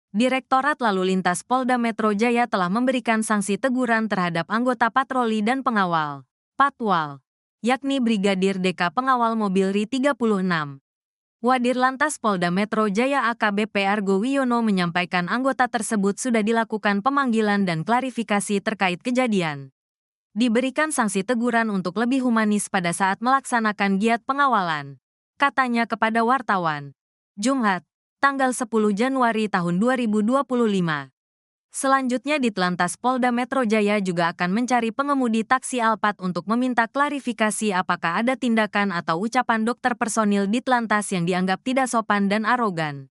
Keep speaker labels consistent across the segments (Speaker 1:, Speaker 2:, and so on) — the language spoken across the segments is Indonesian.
Speaker 1: Direktorat Lalu Lintas Polda Metro Jaya telah memberikan sanksi teguran terhadap anggota patroli dan pengawal, Patwal, yakni Brigadir DK pengawal mobil RI 36. Wadir Lantas Polda Metro Jaya AKBP Argo Wiono menyampaikan anggota tersebut sudah dilakukan pemanggilan dan klarifikasi terkait kejadian. Diberikan sanksi teguran untuk lebih humanis pada saat melaksanakan giat pengawalan, katanya kepada wartawan. Jumat, tanggal 10 Januari tahun 2025. Selanjutnya Ditlantas Polda Metro Jaya juga akan mencari pengemudi taksi Alphard untuk meminta klarifikasi apakah ada tindakan atau ucapan dokter personil Ditlantas yang dianggap tidak sopan dan arogan.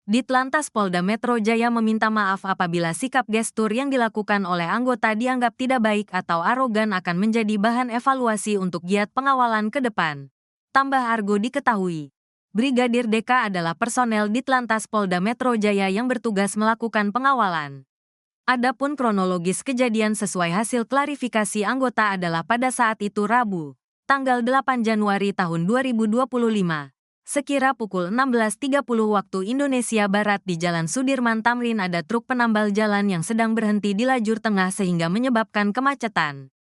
Speaker 1: Ditlantas Polda Metro Jaya meminta maaf apabila sikap gestur yang dilakukan oleh anggota dianggap tidak baik atau arogan akan menjadi bahan evaluasi untuk giat pengawalan ke depan. Tambah Argo diketahui, Brigadir DK adalah personel Ditlantas Polda Metro Jaya yang bertugas melakukan pengawalan. Adapun kronologis kejadian sesuai hasil klarifikasi anggota adalah pada saat itu Rabu, tanggal 8 Januari tahun 2025, sekira pukul 16.30 waktu Indonesia Barat di Jalan Sudirman Tamrin ada truk penambal jalan yang sedang berhenti di lajur tengah sehingga menyebabkan kemacetan.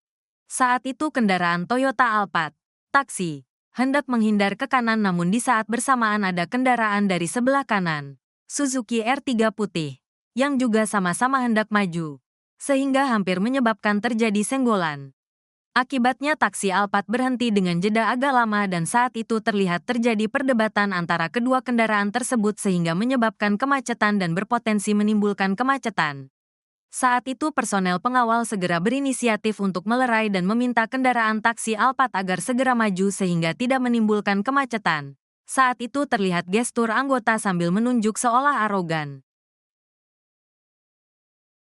Speaker 1: Saat itu kendaraan Toyota Alphard, taksi, hendak menghindar ke kanan namun di saat bersamaan ada kendaraan dari sebelah kanan, Suzuki R3 putih, yang juga sama-sama hendak maju, sehingga hampir menyebabkan terjadi senggolan. Akibatnya taksi Alphard berhenti dengan jeda agak lama dan saat itu terlihat terjadi perdebatan antara kedua kendaraan tersebut sehingga menyebabkan kemacetan dan berpotensi menimbulkan kemacetan. Saat itu personel pengawal segera berinisiatif untuk melerai dan meminta kendaraan taksi Alphard agar segera maju sehingga tidak menimbulkan kemacetan. Saat itu terlihat gestur anggota sambil menunjuk seolah arogan.